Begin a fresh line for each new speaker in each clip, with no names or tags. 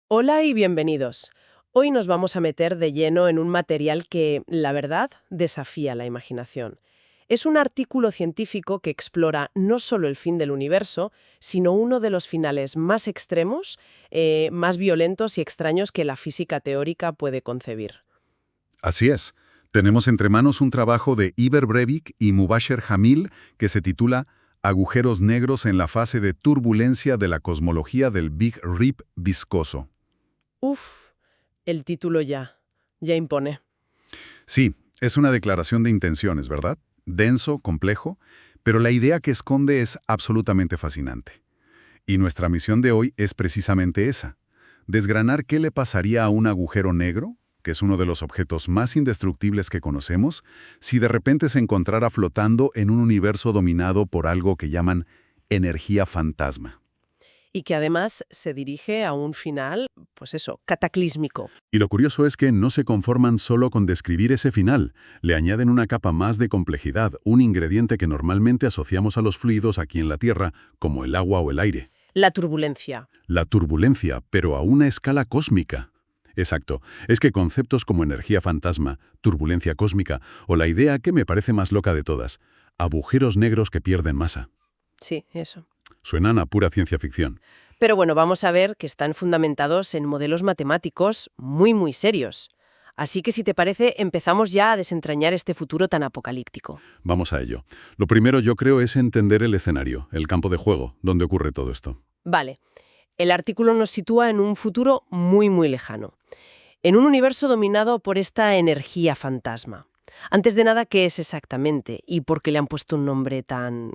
Hola y bienvenidos. Hoy nos vamos a meter de lleno en un material que, la verdad, desafía la imaginación. Es un artículo científico que explora no solo el fin del universo, sino uno de los finales más extremos, más violentos y extraños que la física teórica puede concebir.
Así es. Tenemos entre manos un trabajo de Iber Breivik y Mubasher Jamil que se titula Agujeros negros en la fase de turbulencia de la cosmología del Big Rip viscoso.
Uf, el título ya impone.
Sí, es una declaración de intenciones, ¿verdad? Denso, complejo, pero la idea que esconde es absolutamente fascinante. Y nuestra misión de hoy es precisamente esa: desgranar qué le pasaría a un agujero negro, que es uno de los objetos más indestructibles que conocemos, si de repente se encontrara flotando en un universo dominado por algo que llaman energía fantasma.
Y que además se dirige a un final, pues eso, cataclísmico.
Y lo curioso es que no se conforman solo con describir ese final, le añaden una capa más de complejidad, un ingrediente que normalmente asociamos a los fluidos aquí en la Tierra, como el agua o el aire.
La turbulencia.
La turbulencia, pero a una escala cósmica. Exacto. Es que conceptos como energía fantasma, turbulencia cósmica o la idea que me parece más loca de todas, agujeros negros que pierden masa,
Sí, eso.
suenan a pura ciencia ficción.
Pero bueno, vamos a ver que están fundamentados en modelos matemáticos muy serios. Así que si te parece, empezamos ya a desentrañar este futuro tan apocalíptico.
Vamos a ello. Lo primero yo creo es entender el escenario, el campo de juego, donde ocurre todo esto.
Vale, el artículo nos sitúa en un futuro muy lejano, en un universo dominado por esta energía fantasma. Antes de nada, ¿qué es exactamente y por qué le han puesto un nombre tan,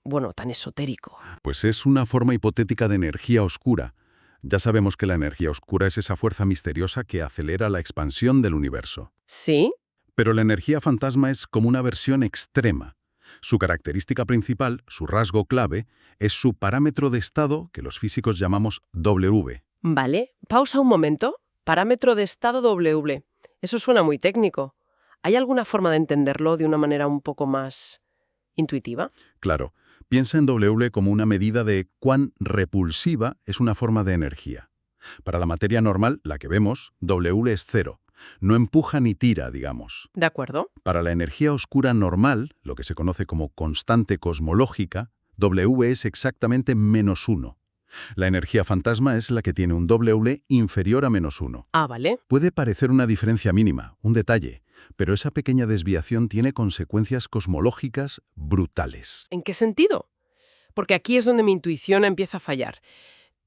bueno, tan esotérico?
Pues es una forma hipotética de energía oscura. Ya sabemos que la energía oscura es esa fuerza misteriosa que acelera la expansión del universo.
¿Sí?
Pero la energía fantasma es como una versión extrema. Su característica principal, su rasgo clave, es su parámetro de estado, que los físicos llamamos W.
Vale, pausa un momento. Parámetro de estado W. Eso suena muy técnico. ¿Hay alguna forma de entenderlo de una manera un poco más intuitiva?
Claro, piensa en W como una medida de cuán repulsiva es una forma de energía. Para la materia normal, la que vemos, W es cero. No empuja ni tira, digamos.
¿De acuerdo?
Para la energía oscura normal, lo que se conoce como constante cosmológica, W es exactamente -1. La energía fantasma es la que tiene un W inferior a -1.
Ah, vale.
Puede parecer una diferencia mínima, un detalle, pero esa pequeña desviación tiene consecuencias cosmológicas brutales.
¿En qué sentido? Porque aquí es donde mi intuición empieza a fallar.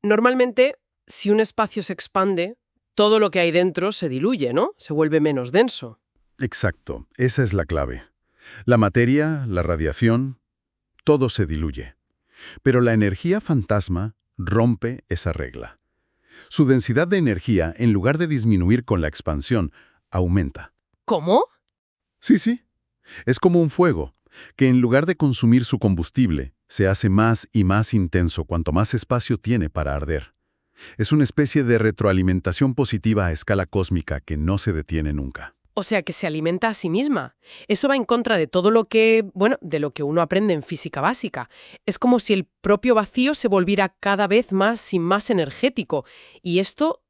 Normalmente, si un espacio se expande, todo lo que hay dentro se diluye, ¿no? Se vuelve menos denso.
Exacto, esa es la clave. La materia, la radiación, todo se diluye. Pero la energía fantasma rompe esa regla. Su densidad de energía, en lugar de disminuir con la expansión, aumenta.
¿Cómo?
Sí. Es como un fuego, que en lugar de consumir su combustible, se hace más y más intenso cuanto más espacio tiene para arder. Es una especie de retroalimentación positiva a escala cósmica que no se detiene nunca.
O sea, que se alimenta a sí misma. Eso va en contra de todo lo que, bueno, de lo que uno aprende en física básica. Es como si el propio vacío se volviera cada vez más y más energético. ¿Y esto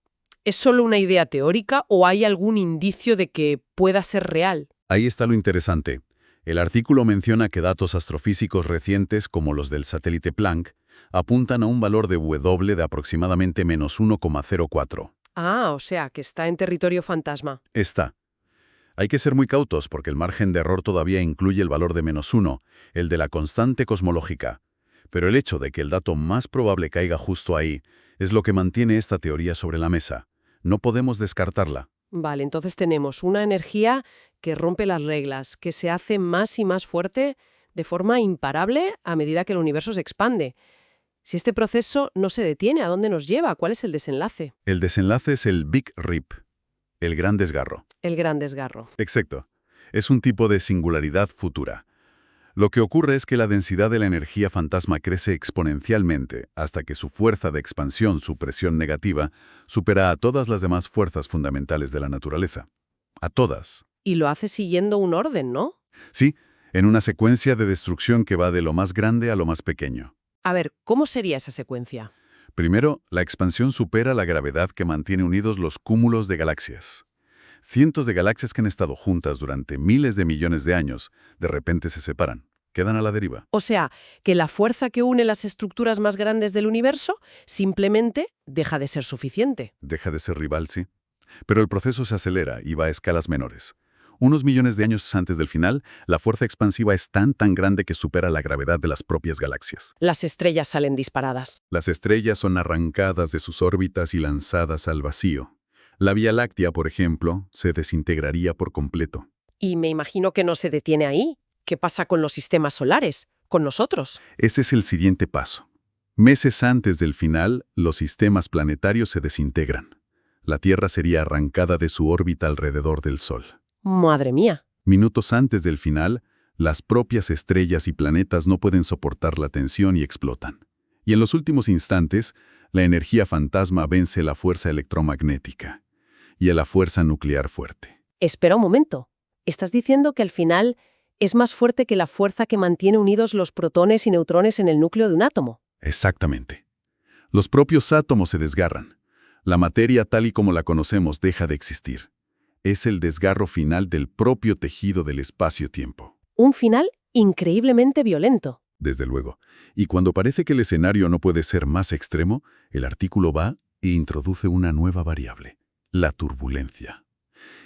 es solo una idea teórica o hay algún indicio de que pueda ser real?
Ahí está lo interesante. El artículo menciona que datos astrofísicos recientes, como los del satélite Planck, apuntan a un valor de W de aproximadamente -1,04.
Ah, o sea, que está en territorio fantasma.
Está. Hay que ser muy cautos porque el margen de error todavía incluye el valor de -1, el de la constante cosmológica. Pero el hecho de que el dato más probable caiga justo ahí es lo que mantiene esta teoría sobre la mesa. No podemos descartarla.
Vale, entonces tenemos una energía que rompe las reglas, que se hace más y más fuerte de forma imparable a medida que el universo se expande. Si este proceso no se detiene, ¿a dónde nos lleva? ¿Cuál es el desenlace?
El desenlace es el Big Rip, el gran desgarro.
El gran desgarro.
Exacto. Es un tipo de singularidad futura. Lo que ocurre es que la densidad de la energía fantasma crece exponencialmente hasta que su fuerza de expansión, su presión negativa, supera a todas las demás fuerzas fundamentales de la naturaleza. A todas.
Y lo hace siguiendo un orden, ¿no?
Sí, en una secuencia de destrucción que va de lo más grande a lo más pequeño.
A ver, ¿cómo sería esa secuencia?
Primero, la expansión supera la gravedad que mantiene unidos los cúmulos de galaxias. Cientos de galaxias que han estado juntas durante miles de millones de años, de repente se separan, quedan a la deriva.
O sea, que la fuerza que une las estructuras más grandes del universo simplemente deja de ser suficiente.
Deja de ser rival, sí. Pero el proceso se acelera y va a escalas menores. Unos millones de años antes del final, la fuerza expansiva es tan grande que supera la gravedad de las propias galaxias.
Las estrellas salen disparadas.
Las estrellas son arrancadas de sus órbitas y lanzadas al vacío. La Vía Láctea, por ejemplo, se desintegraría por completo.
Y me imagino que no se detiene ahí. ¿Qué pasa con los sistemas solares? ¿Con nosotros?
Ese es el siguiente paso. Meses antes del final, los sistemas planetarios se desintegran. La Tierra sería arrancada de su órbita alrededor del Sol.
Madre mía.
Minutos antes del final, las propias estrellas y planetas no pueden soportar la tensión y explotan. Y en los últimos instantes, la energía fantasma vence la fuerza electromagnética y a la fuerza nuclear fuerte.
Espera un momento. ¿Estás diciendo que al final es más fuerte que la fuerza que mantiene unidos los protones y neutrones en el núcleo de un átomo?
Exactamente. Los propios átomos se desgarran. La materia tal y como la conocemos deja de existir. Es el desgarro final del propio tejido del espacio-tiempo.
Un final increíblemente violento.
Desde luego. Y cuando parece que el escenario no puede ser más extremo, el artículo va e introduce una nueva variable, la turbulencia.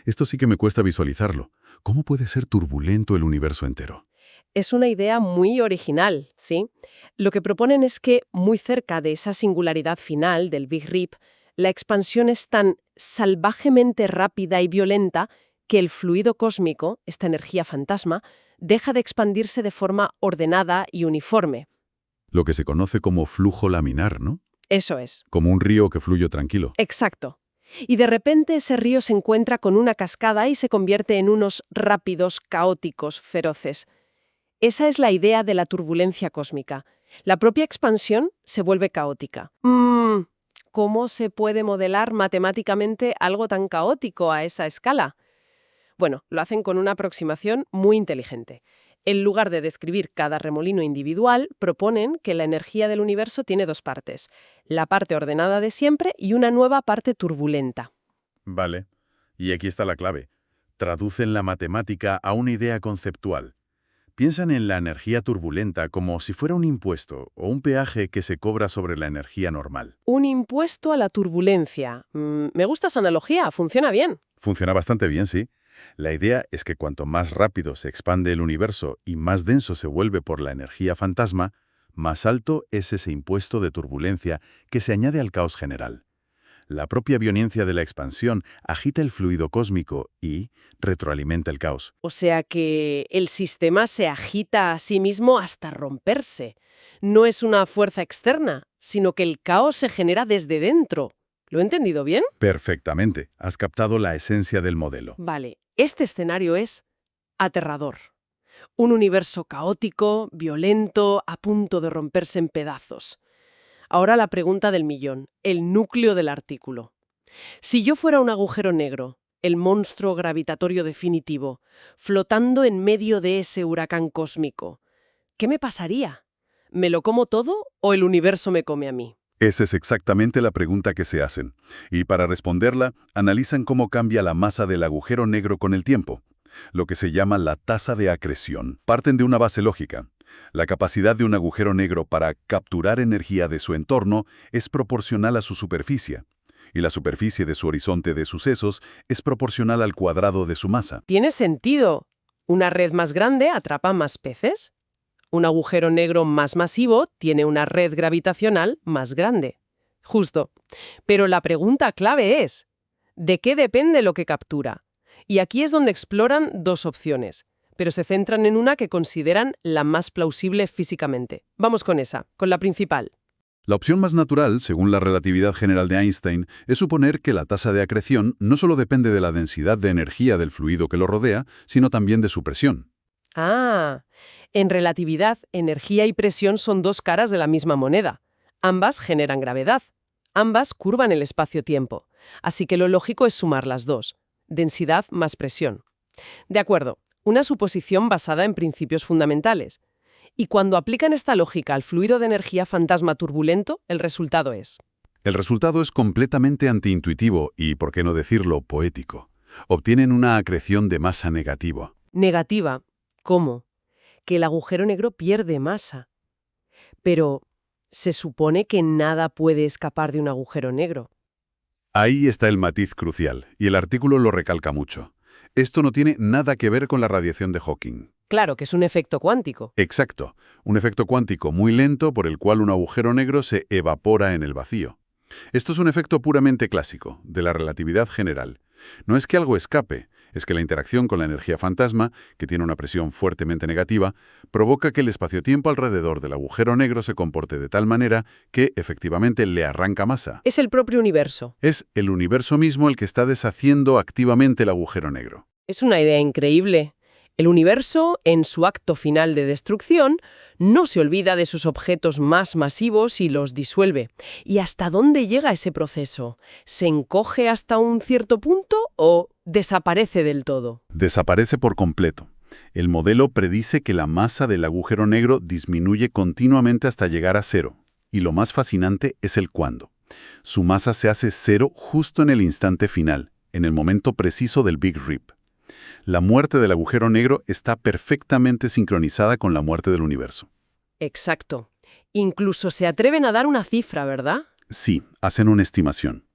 Esto sí que me cuesta visualizarlo. ¿Cómo puede ser turbulento el universo entero?
Es una idea muy original, ¿sí? Lo que proponen es que, muy cerca de esa singularidad final del Big Rip, la expansión es tan salvajemente rápida y violenta que el fluido cósmico, esta energía fantasma, deja de expandirse de forma ordenada y uniforme.
Lo que se conoce como flujo laminar, ¿no?
Eso es.
Como un río que fluye tranquilo.
Exacto. Y de repente ese río se encuentra con una cascada y se convierte en unos rápidos, caóticos, feroces. Esa es la idea de la turbulencia cósmica. La propia expansión se vuelve caótica. ¿Cómo se puede modelar matemáticamente algo tan caótico a esa escala? Bueno, lo hacen con una aproximación muy inteligente. En lugar de describir cada remolino individual, proponen que la energía del universo tiene dos partes, la parte ordenada de siempre y una nueva parte turbulenta.
Vale. Y aquí está la clave. Traducen la matemática a una idea conceptual. Piensan en la energía turbulenta como si fuera un impuesto o un peaje que se cobra sobre la energía normal.
Un impuesto a la turbulencia. Me gusta esa analogía, funciona bien.
Funciona bastante bien, sí. La idea es que cuanto más rápido se expande el universo y más denso se vuelve por la energía fantasma, más alto es ese impuesto de turbulencia que se añade al caos general. La propia violencia de la expansión agita el fluido cósmico y retroalimenta el caos.
O sea que el sistema se agita a sí mismo hasta romperse. No es una fuerza externa, sino que el caos se genera desde dentro. ¿Lo he entendido bien?
Perfectamente. Has captado la esencia del modelo.
Vale, este escenario es aterrador. Un universo caótico, violento, a punto de romperse en pedazos. Ahora la pregunta del millón, el núcleo del artículo. Si yo fuera un agujero negro, el monstruo gravitatorio definitivo, flotando en medio de ese huracán cósmico, ¿qué me pasaría? ¿Me lo como todo o el universo me come a mí?
Esa es exactamente la pregunta que se hacen. Y para responderla, analizan cómo cambia la masa del agujero negro con el tiempo, lo que se llama la tasa de acreción. Parten de una base lógica. La capacidad de un agujero negro para capturar energía de su entorno es proporcional a su superficie, y la superficie de su horizonte de sucesos es proporcional al cuadrado de su masa.
¿Tiene sentido? ¿Una red más grande atrapa más peces? Un agujero negro más masivo tiene una red gravitacional más grande. Justo. Pero la pregunta clave es, ¿de qué depende lo que captura? Y aquí es donde exploran dos opciones, pero se centran en una que consideran la más plausible físicamente. Vamos con esa, con la principal.
La opción más natural, según la relatividad general de Einstein, es suponer que la tasa de acreción no solo depende de la densidad de energía del fluido que lo rodea, sino también de su presión.
Ah, en relatividad, energía y presión son dos caras de la misma moneda. Ambas generan gravedad. Ambas curvan el espacio-tiempo. Así que lo lógico es sumar las dos. Densidad más presión. De acuerdo, una suposición basada en principios fundamentales. Y cuando aplican esta lógica al fluido de energía fantasma turbulento, el resultado es...
El resultado es completamente antiintuitivo y, por qué no decirlo, poético. Obtienen una acreción de masa negativa.
Negativa. ¿Cómo? Que el agujero negro pierde masa. Pero se supone que nada puede escapar de un agujero negro.
Ahí está el matiz crucial, y el artículo lo recalca mucho. Esto no tiene nada que ver con la radiación de Hawking.
Claro que es un efecto cuántico.
Exacto, un efecto cuántico muy lento por el cual un agujero negro se evapora en el vacío. Esto es un efecto puramente clásico, de la relatividad general. No es que algo escape, es que la interacción con la energía fantasma, que tiene una presión fuertemente negativa, provoca que el espacio-tiempo alrededor del agujero negro se comporte de tal manera que, efectivamente, le arranca masa.
Es el propio universo.
Es el universo mismo el que está deshaciendo activamente el agujero negro.
Es una idea increíble. El universo, en su acto final de destrucción, no se olvida de sus objetos más masivos y los disuelve. ¿Y hasta dónde llega ese proceso? ¿Se encoge hasta un cierto punto o desaparece del todo?
Desaparece por completo. El modelo predice que la masa del agujero negro disminuye continuamente hasta llegar a cero. Y lo más fascinante es el cuándo. Su masa se hace cero justo en el instante final, en el momento preciso del Big Rip. La muerte del agujero negro está perfectamente sincronizada con la muerte del universo.
Exacto. Incluso se atreven a dar una cifra, ¿verdad?
Sí, hacen una estimación.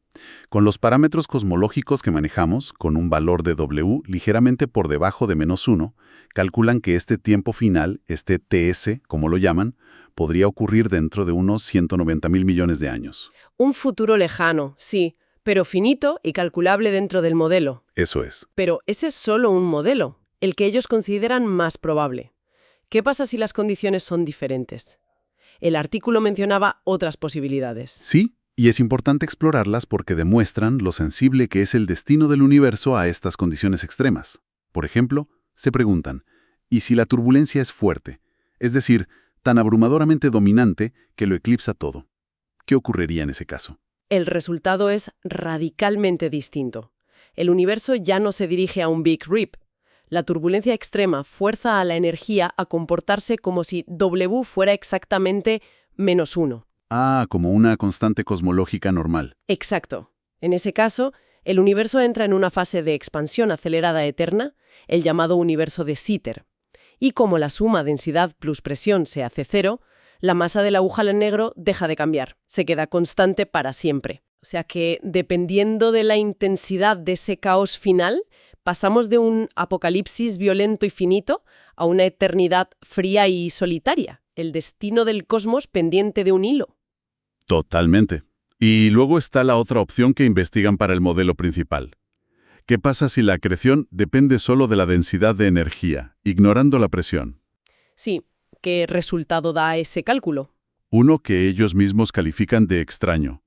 Con los parámetros cosmológicos que manejamos, con un valor de W ligeramente por debajo de -1, calculan que este tiempo final, este TS, como lo llaman, podría ocurrir dentro de unos 190.000 millones de años.
Un futuro lejano, sí, pero finito y calculable dentro del modelo.
Eso es.
Pero ese es solo un modelo, el que ellos consideran más probable. ¿Qué pasa si las condiciones son diferentes? El artículo mencionaba otras posibilidades.
Sí, y es importante explorarlas porque demuestran lo sensible que es el destino del universo a estas condiciones extremas. Por ejemplo, se preguntan, ¿y si la turbulencia es fuerte? Es decir, tan abrumadoramente dominante que lo eclipsa todo. ¿Qué ocurriría en ese caso?
El resultado es radicalmente distinto. El universo ya no se dirige a un Big Rip. La turbulencia extrema fuerza a la energía a comportarse como si W fuera exactamente -1.
Ah, como una constante cosmológica normal.
Exacto. En ese caso, el universo entra en una fase de expansión acelerada eterna, el llamado universo de Sitter. Y como la suma densidad plus presión se hace cero, la masa del agujero negro deja de cambiar, se queda constante para siempre. O sea que, dependiendo de la intensidad de ese caos final, pasamos de un apocalipsis violento y finito a una eternidad fría y solitaria, el destino del cosmos pendiente de un hilo.
Totalmente. Y luego está la otra opción que investigan para el modelo principal. ¿Qué pasa si la acreción depende solo de la densidad de energía, ignorando la presión?
Sí, ¿qué resultado da ese cálculo?
Uno que ellos mismos califican de extraño.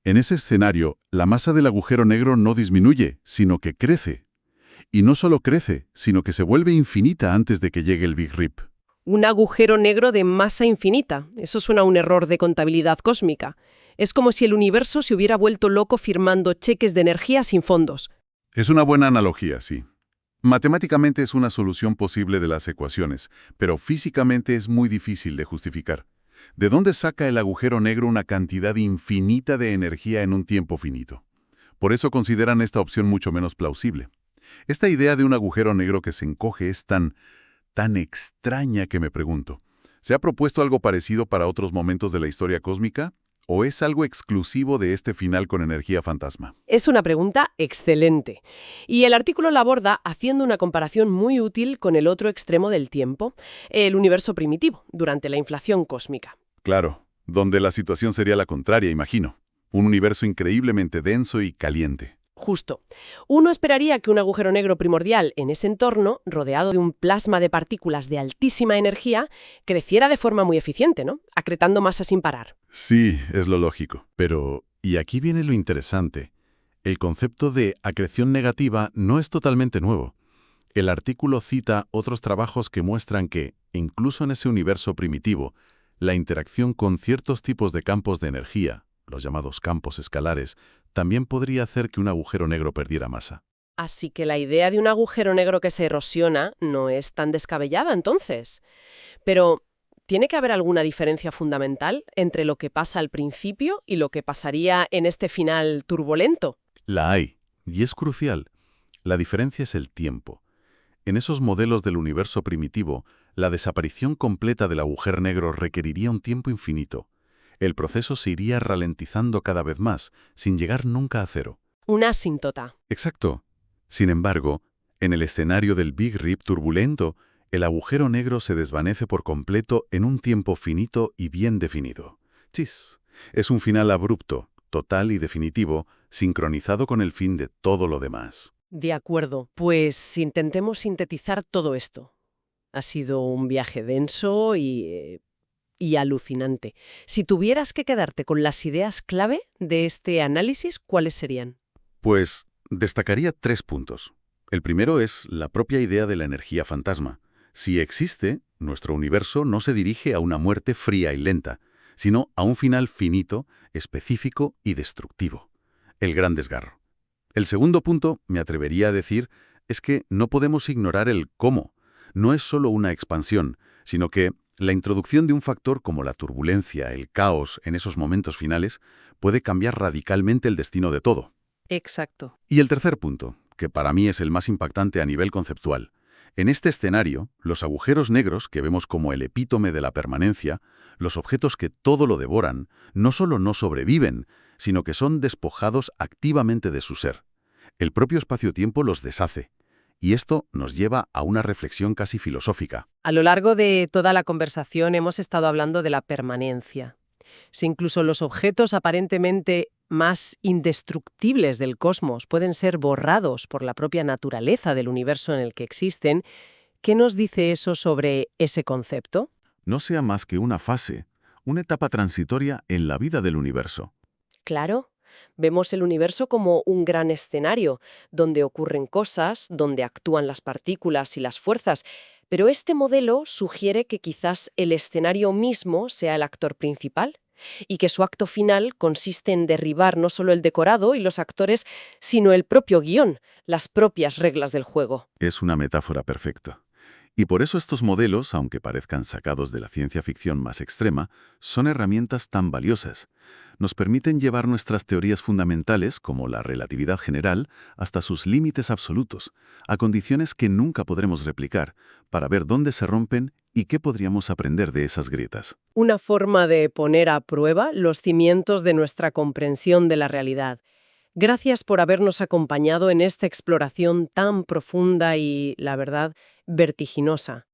En ese escenario, la masa del agujero negro no disminuye, sino que crece. Y no solo crece, sino que se vuelve infinita antes de que llegue el Big Rip.
Un agujero negro de masa infinita. Eso suena a un error de contabilidad cósmica. Es como si el universo se hubiera vuelto loco firmando cheques de energía sin fondos.
Es una buena analogía, sí. Matemáticamente es una solución posible de las ecuaciones, pero físicamente es muy difícil de justificar. ¿De dónde saca el agujero negro una cantidad infinita de energía en un tiempo finito? Por eso consideran esta opción mucho menos plausible. Esta idea de un agujero negro que se encoge es tan extraña que me pregunto, ¿se ha propuesto algo parecido para otros momentos de la historia cósmica? ¿O es algo exclusivo de este final con energía fantasma?
Es una pregunta excelente. Y el artículo la aborda haciendo una comparación muy útil con el otro extremo del tiempo, el universo primitivo, durante la inflación cósmica.
Claro, donde la situación sería la contraria, imagino. Un universo increíblemente denso y caliente.
Justo. Uno esperaría que un agujero negro primordial en ese entorno, rodeado de un plasma de partículas de altísima energía, creciera de forma muy eficiente, ¿no? Acretando masa sin parar.
Sí, es lo lógico. Pero, y aquí viene lo interesante, el concepto de acreción negativa no es totalmente nuevo. El artículo cita otros trabajos que muestran que, incluso en ese universo primitivo, la interacción con ciertos tipos de campos de energía, los llamados campos escalares, también podría hacer que un agujero negro perdiera masa.
Así que la idea de un agujero negro que se erosiona no es tan descabellada, entonces. Pero, ¿Tiene que haber alguna diferencia fundamental entre lo que pasa al principio y lo que pasaría en este final turbulento?
La hay, y es crucial. La diferencia es el tiempo. En esos modelos del universo primitivo, la desaparición completa del agujero negro requeriría un tiempo infinito. El proceso se iría ralentizando cada vez más, sin llegar nunca a cero.
Una asíntota.
Exacto. Sin embargo, en el escenario del Big Rip turbulento, el agujero negro se desvanece por completo en un tiempo finito y bien definido. Chis. Es un final abrupto, total y definitivo, sincronizado con el fin de todo lo demás.
De acuerdo, pues intentemos sintetizar todo esto. Ha sido un viaje denso y alucinante. Si tuvieras que quedarte con las ideas clave de este análisis, ¿cuáles serían?
Pues destacaría 3 puntos. El primero es la propia idea de la energía fantasma. Si existe, nuestro universo no se dirige a una muerte fría y lenta, sino a un final finito, específico y destructivo. El gran desgarro. El segundo punto, me atrevería a decir, es que no podemos ignorar el cómo. No es solo una expansión, sino que la introducción de un factor como la turbulencia, el caos en esos momentos finales, puede cambiar radicalmente el destino de todo.
Exacto.
Y el tercer punto, que para mí es el más impactante a nivel conceptual. En este escenario, los agujeros negros, que vemos como el epítome de la permanencia, los objetos que todo lo devoran, no solo no sobreviven, sino que son despojados activamente de su ser. El propio espacio-tiempo los deshace. Y esto nos lleva a una reflexión casi filosófica.
A lo largo de toda la conversación hemos estado hablando de la permanencia. Si incluso los objetos aparentemente más indestructibles del cosmos pueden ser borrados por la propia naturaleza del universo en el que existen, ¿qué nos dice eso sobre ese concepto?
No sea más que una fase, una etapa transitoria en la vida del universo.
Claro, vemos el universo como un gran escenario, donde ocurren cosas, donde actúan las partículas y las fuerzas, pero este modelo sugiere que quizás el escenario mismo sea el actor principal y que su acto final consiste en derribar no solo el decorado y los actores, sino el propio guión, las propias reglas del juego.
Es una metáfora perfecta. Y por eso estos modelos, aunque parezcan sacados de la ciencia ficción más extrema, son herramientas tan valiosas. Nos permiten llevar nuestras teorías fundamentales, como la relatividad general, hasta sus límites absolutos, a condiciones que nunca podremos replicar, para ver dónde se rompen y qué podríamos aprender de esas grietas.
Una forma de poner a prueba los cimientos de nuestra comprensión de la realidad. Gracias por habernos acompañado en esta exploración tan profunda y, la verdad, vertiginosa.